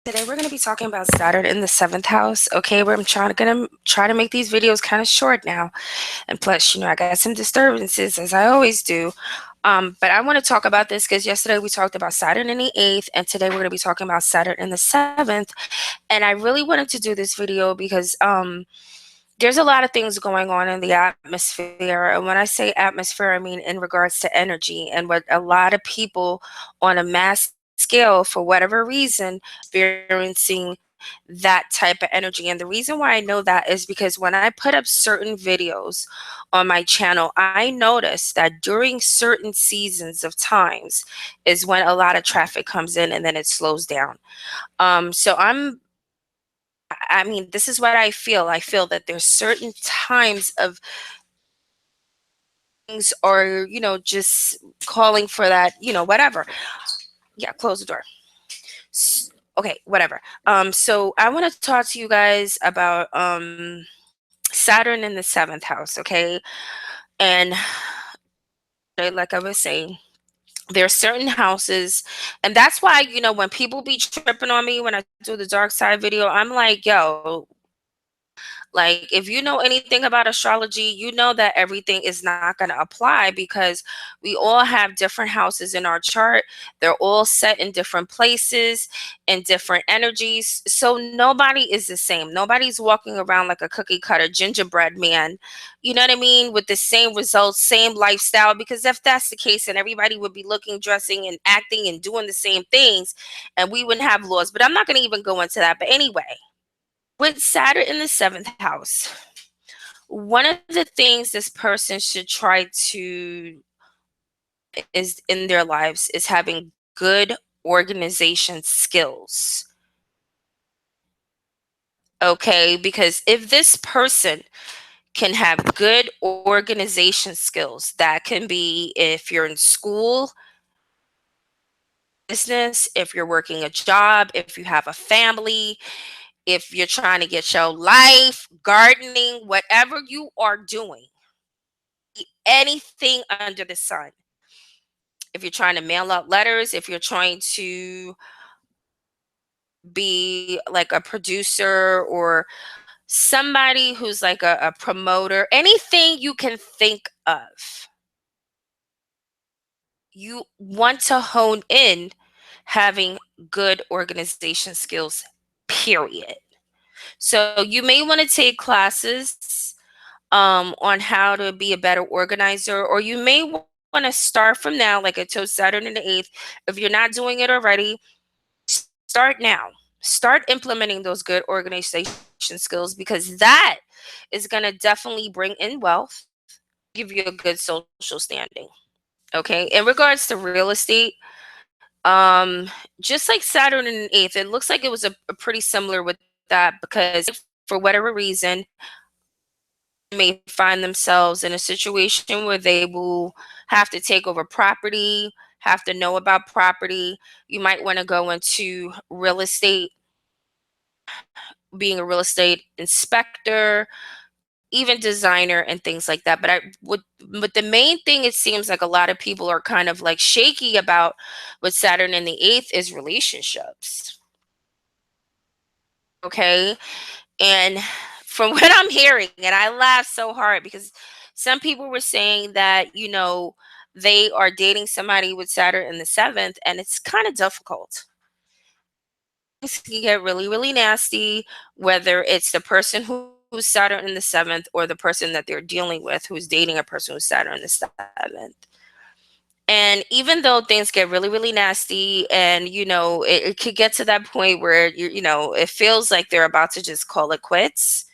Today we're going to be talking about Saturn in the seventh house. Okay, where I'm gonna try to make these videos kind of short now, and plus, I got some disturbances as I always do. But I want to talk about this because yesterday we talked about Saturn in the eighth, and today we're going to be talking about Saturn in the seventh. And I really wanted to do this video because there's a lot of things going on in the atmosphere. And when I say atmosphere, I mean in regards to energy and what a lot of people on a mass scale, for whatever reason, experiencing that type of energy. And the reason why I know that is because when I put up certain videos on my channel, I noticed that during certain seasons of times is when a lot of traffic comes in and then it slows down. So I mean, this is what I feel. I feel that there's certain times of things or, just calling for that, whatever. Yeah, close the door. Okay, whatever. So I want to talk to you guys about Saturn in the seventh house, okay? And like I was saying, there are certain houses, and that's why, when people be tripping on me when I do the dark side video, I'm like, yo, like, if you know anything about astrology, you know that everything is not going to apply because we all have different houses in our chart. They're all set in different places and different energies. So nobody is the same. Nobody's walking around like a cookie cutter gingerbread man, you know what I mean? With the same results, same lifestyle. Because if that's the case, then everybody would be looking, dressing, and acting and doing the same things, and we wouldn't have laws. But I'm not going to even go into that. But anyway, with Saturn in the seventh house, one of the things this person should try to is in their lives is having good organization skills. Okay, because if this person can have good organization skills, that can be if you're in school, business, if you're working a job, if you have a family, if you're trying to get your life, gardening, whatever you are doing, anything under the sun. If you're trying to mail out letters, if you're trying to be like a producer or somebody who's like a promoter, anything you can think of, you want to hone in having good organization skills, period. So you may want to take classes on how to be a better organizer, or you may want to start from now, like I told Saturn in the 8th. If you're not doing it already, start now. Start implementing those good organization skills because that is going to definitely bring in wealth, give you a good social standing. Okay. In regards to real estate, just like Saturn in the 8th, it looks like it was a pretty similar with that because for whatever reason, may find themselves in a situation where they will have to take over property, have to know about property. You might want to go into real estate, being a real estate inspector, even designer and things like that. But the main thing it seems like a lot of people are kind of like shaky about with Saturn in the 8th is relationships. Okay. And from what I'm hearing, and I laugh so hard because some people were saying that, they are dating somebody with Saturn in the seventh, and it's kind of difficult. Things can get really, really nasty, whether it's the person who's Saturn in the seventh or the person that they're dealing with who's dating a person who's Saturn in the seventh. And even though things get really, really nasty and, it could get to that point where it feels like they're about to just call it quits.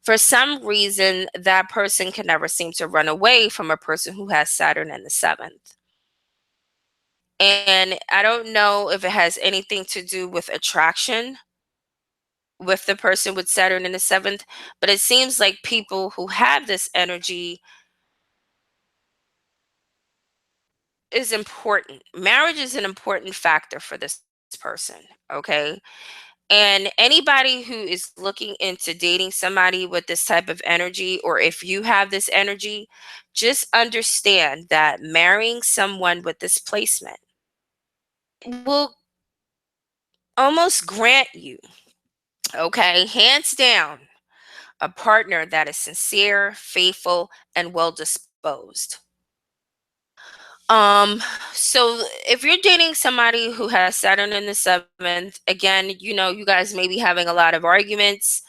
For some reason, that person can never seem to run away from a person who has Saturn in the seventh. And I don't know if it has anything to do with attraction with the person with Saturn in the seventh, but it seems like people who have this energy is important. Marriage is an important factor for this person, okay? And anybody who is looking into dating somebody with this type of energy, or if you have this energy, just understand that marrying someone with this placement will almost grant you, okay, hands down, a partner that is sincere, faithful, and well disposed. Um, so if you're dating somebody who has Saturn in the seventh, again, you guys may be having a lot of arguments.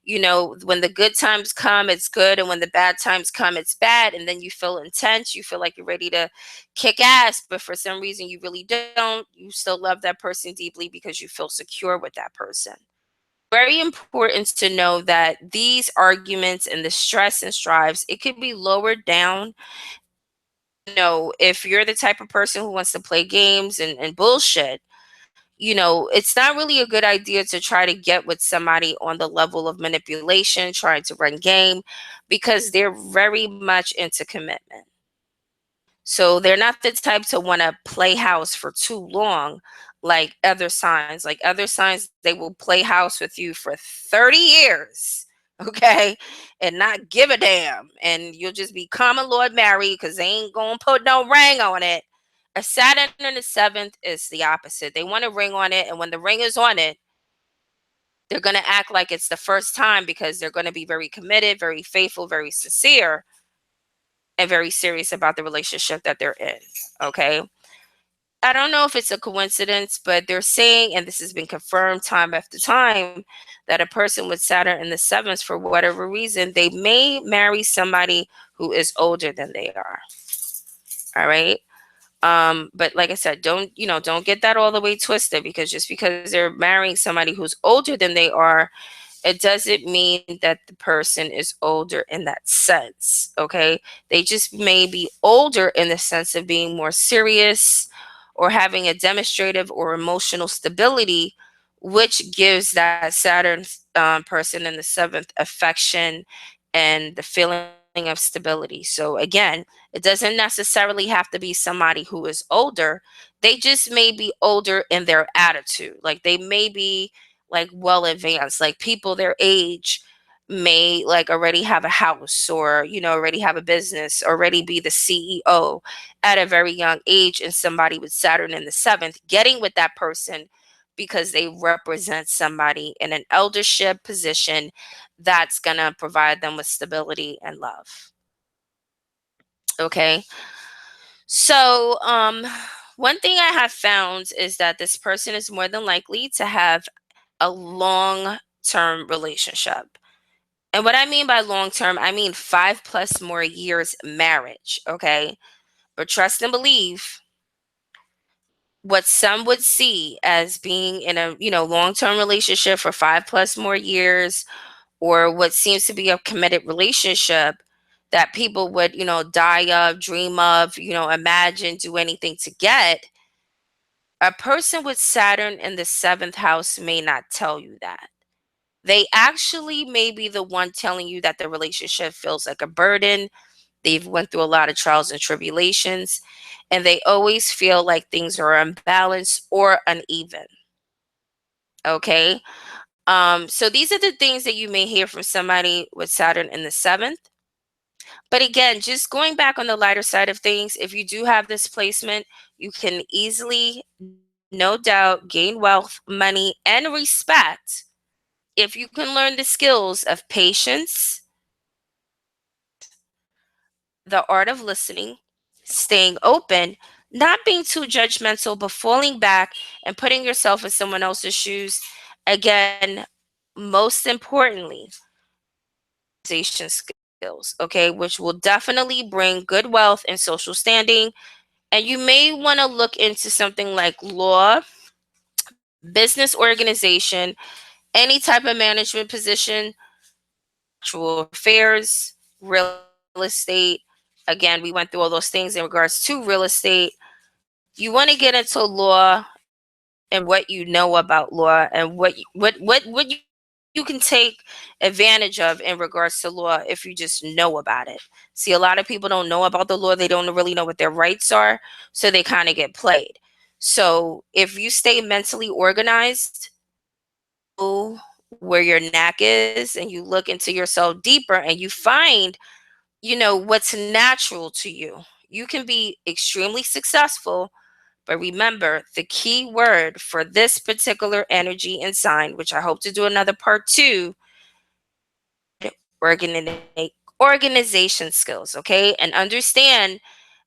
When the good times come, it's good, and when the bad times come, it's bad. And then you feel intense, you feel like you're ready to kick ass, but for some reason you really don't. You still love that person deeply because you feel secure with that person. Very important to know that these arguments and the stress and strives, it could be lowered down. If you're the type of person who wants to play games and bullshit, it's not really a good idea to try to get with somebody on the level of manipulation, trying to run game, because they're very much into commitment. So they're not the type to want to play house for too long, like other signs. Like other signs, they will play house with you for 30 years, okay, and not give a damn. And you'll just be common Lord married because they ain't going to put no ring on it. A Saturn in the seventh is the opposite. They want a ring on it. And when the ring is on it, they're going to act like it's the first time because they're going to be very committed, very faithful, very sincere, and very serious about the relationship that they're in. Okay. I don't know if it's a coincidence, but they're saying, and this has been confirmed time after time, that a person with Saturn in the sevens, for whatever reason, they may marry somebody who is older than they are. All right. But like I said, don't get that all the way twisted, because just because they're marrying somebody who's older than they are, it doesn't mean that the person is older in that sense. Okay. They just may be older in the sense of being more serious or having a demonstrative or emotional stability, which gives that Saturn person in the seventh affection and the feeling of stability. So again, it doesn't necessarily have to be somebody who is older. They just may be older in their attitude. Like they may be like well advanced, like people their age may like already have a house, or already have a business, already be the CEO at a very young age, and somebody with Saturn in the seventh getting with that person because they represent somebody in an eldership position that's going to provide them with stability and love. Okay. So one thing I have found is that this person is more than likely to have a long term relationship. And what I mean by long term, I mean 5+ more years marriage. Okay. But trust and believe, what some would see as being in a long term relationship for 5+ more years, or what seems to be a committed relationship that people would die of, dream of, imagine, do anything to get, a person with Saturn in the seventh house may not tell you that. They actually may be the one telling you that the relationship feels like a burden. They've went through a lot of trials and tribulations, and they always feel like things are unbalanced or uneven. Okay. So these are the things that you may hear from somebody with Saturn in the seventh. But again, just going back on the lighter side of things, if you do have this placement, you can easily, no doubt, gain wealth, money, and respect if you can learn the skills of patience, the art of listening, staying open, not being too judgmental, but falling back and putting yourself in someone else's shoes. Again, most importantly, organization skills, okay, which will definitely bring good wealth and social standing. And you may want to look into something like law, business organization, any type of management position, actual affairs, real estate. Again, we went through all those things in regards to real estate. You want to get into law and what you know about law, and what you can take advantage of in regards to law if you just know about it. See, a lot of people don't know about the law. They don't really know what their rights are, so they kind of get played. So if you stay mentally organized, know where your knack is, and you look into yourself deeper and you find what's natural to you, you can be extremely successful, But remember, the key word for this particular energy and sign, which I hope to do another part 2, organization skills, okay? And understand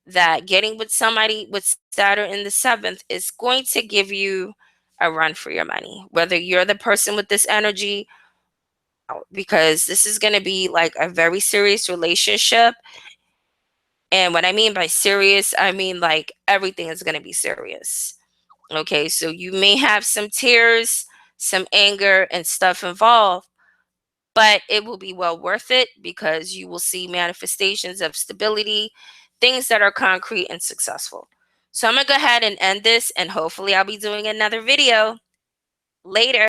that getting with somebody with Saturn in the 7th is going to give you a run for your money, whether you're the person with this energy, because this is going to be like a very serious relationship. And what I mean by serious, I mean like everything is going to be serious. Okay, so you may have some tears, some anger, and stuff involved, but it will be well worth it because you will see manifestations of stability, things that are concrete and successful. So I'm going to go ahead and end this, and hopefully I'll be doing another video later.